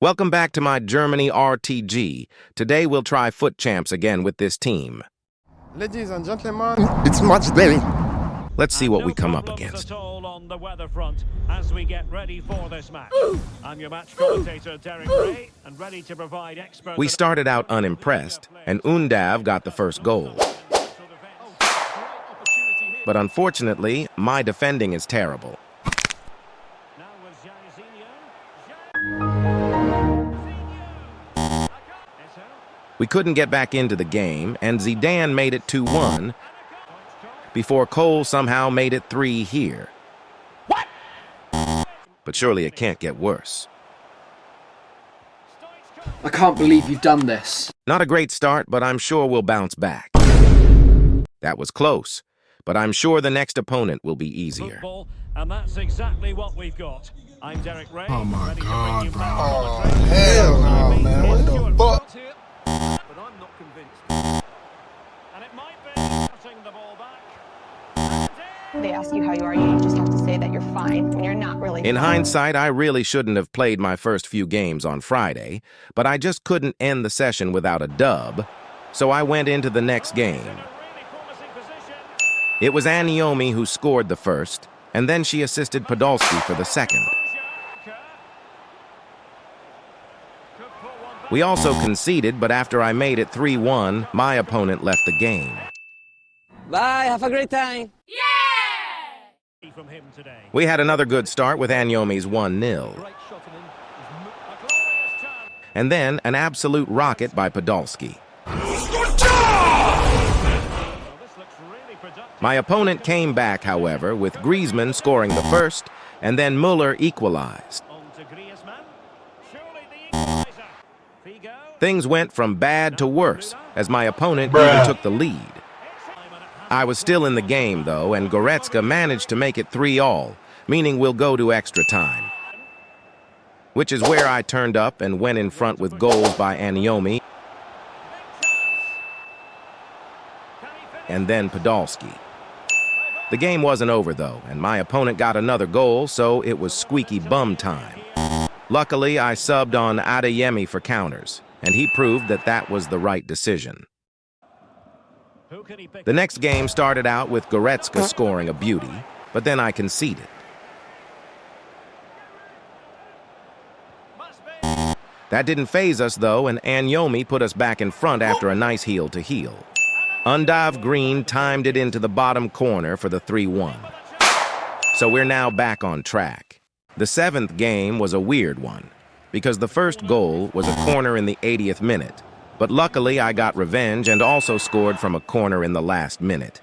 Welcome back to my Germany RTG. Today we'll try FUT Champs again with this team. Ladies and gentlemen, it's match day. Let's see what we come up against. On the weather front as we get ready for this match. I'm your match commentator, Derek Ray, and ready to provide expert. We started out unimpressed, and Undav got the first goal. But unfortunately, my defending is terrible. We couldn't get back into the game, and Zidane made it 2-1 before Cole somehow made it 3 here. What? But surely it can't get worse. I can't believe you've done this. Not a great start, but I'm sure we'll bounce back. That was close, but I'm sure the next opponent will be easier. Football, and that's exactly what we've got. I'm Derek Ray. Oh my God, bro. Oh, hell no, man. What the fuck? But I'm not convinced. And it might be passing the ball back. They ask you how you are, you just have to say that you're fine when you're not really In fine. hindsight, I really shouldn't have played my first few games on Friday, but I just couldn't end the session without a dub, so I went into the next game. It was Aniomi who scored the first, and then she assisted Podolski for the second. We also conceded, but after I made it 3-1, my opponent left the game. Bye, have a great time. From him today. We had another good start with Aniomi's 1-0. And then an absolute rocket by Podolski. My opponent came back, however, with Griezmann scoring the first, and then Müller equalized. Things went from bad to worse, as my opponent even took the lead. I was still in the game, though, and Goretzka managed to make it 3-3, meaning we'll go to extra time. Which is where I turned up and went in front with goals by Aniomi and then Podolski. The game wasn't over, though, and my opponent got another goal, so it was squeaky bum time. Luckily, I subbed on Adeyemi for counters, and he proved that that was the right decision. The next game started out with Goretzka scoring a beauty, but then I conceded. That didn't faze us, though, and Aniomi put us back in front after a nice heel-to-heel. Undav Green timed it into the bottom corner for the 3-1. So we're now back on track. The 7th game was a weird one, because the first goal was a corner in the 80th minute. But luckily, I got revenge and also scored from a corner in the last minute.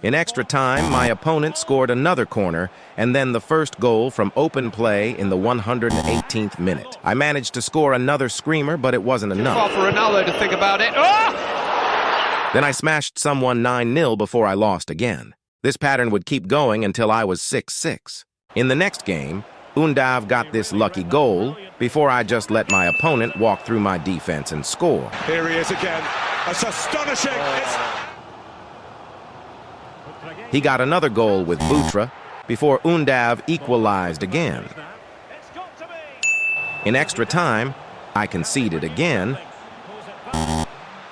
In extra time, my opponent scored another corner and then the first goal from open play in the 118th minute. I managed to score another screamer, but it wasn't enough. For Ronaldo to think about it. Oh! Then I smashed someone 9-0 before I lost again. This pattern would keep going until I was 6-6. In the next game, Undav got this lucky goal before I just let my opponent walk through my defense and score. Here he is again. That's astonishing. He got another goal with Butra before Undav equalized again. In extra time, I conceded again,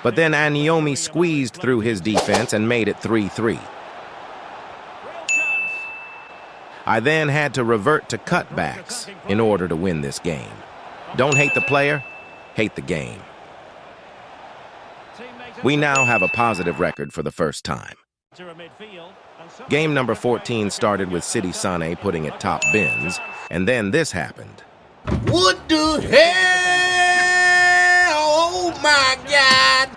but then Aniomi squeezed through his defense and made it 3-3. I then had to revert to cutbacks in order to win this game. Don't hate the player, hate the game. We now have a positive record for the first time. Game number 14 started with City Sane putting it top bins, and then this happened. What the hell? Oh my God!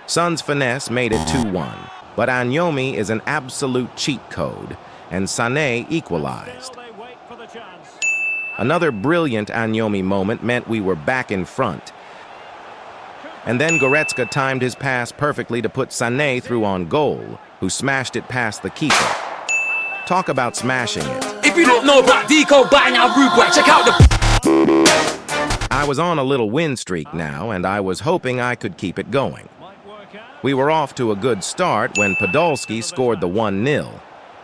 Son's finesse made it 2-1, but Aniomi is an absolute cheat code, and Sane equalized. Another brilliant Aniomi moment meant we were back in front. And then Goretzka timed his pass perfectly to put Sane through on goal, who smashed it past the keeper. Talk about smashing it. If you don't know about Deco by now, rude boy, check out the... I was on a little win streak now, and I was hoping I could keep it going. We were off to a good start when Podolski scored the 1-0,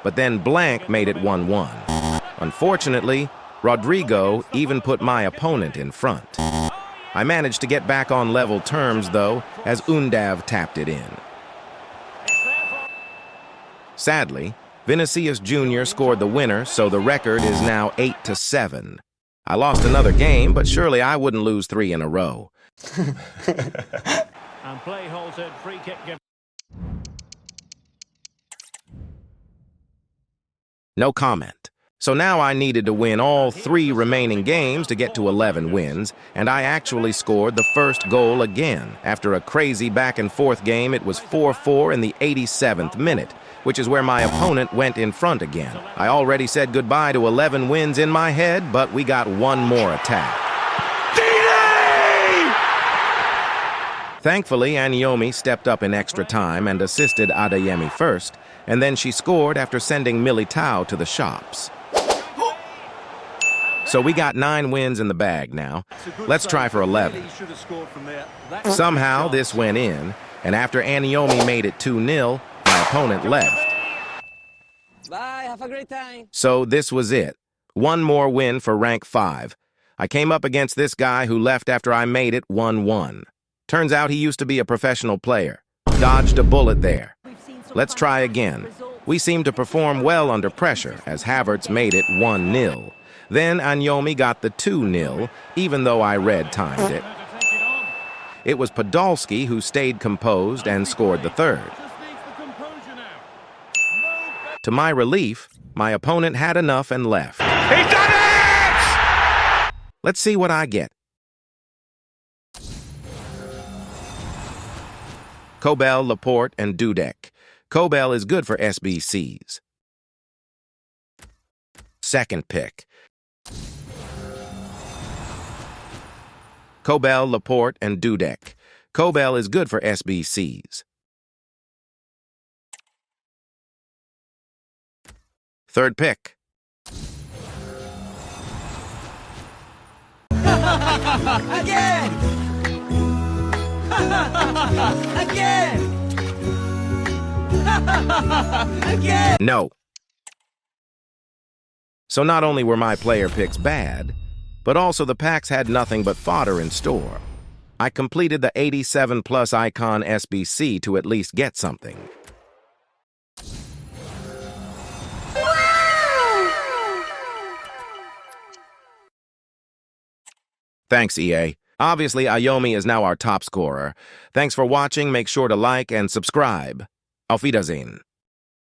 but then Blank made it 1-1. Unfortunately, Rodrigo even put my opponent in front. I managed to get back on level terms, though, as Undav tapped it in. Sadly, Vinicius Jr. scored the winner, so the record is now 8-7. I lost another game, but surely I wouldn't lose 3 in a row. And play halted, free kick given. No comment. So now I needed to win all 3 remaining games to get to 11 wins, and I actually scored the first goal again. After a crazy back-and-forth game, it was 4-4 in the 87th minute, which is where my opponent went in front again. I already said goodbye to 11 wins in my head, but we got one more attack. Thankfully, Anyomi stepped up in extra time and assisted Adeyemi first, and then she scored after sending Militao to the shops. So we got 9 wins in the bag now. Let's try for 11. Somehow this went in, and after Anyomi made it 2-0, my opponent left. Bye, have a great time. So this was it. One more win for rank 5. I came up against this guy who left after I made it 1-1. Turns out he used to be a professional player. Dodged a bullet there. Let's try again. We seemed to perform well under pressure as Havertz made it 1-0. Then Anyomi got the 2-0, even though I red-timed it. It was Podolski who stayed composed and scored the third. To my relief, my opponent had enough and left. He's done it! Let's see what I get. Kobel, Laporte, and Dudek. Kobel is good for SBCs. Second pick. Kobel, Laporte, and Dudek. Kobel is good for SBCs. Third pick. Again! Again! Again! No. So not only were my player picks bad, but also the packs had nothing but fodder in store. I completed the 87+ icon SBC to at least get something. Thanks, EA. Obviously, Ayomi is now our top scorer. Thanks for watching. Make sure to like and subscribe. Auf Wiedersehen.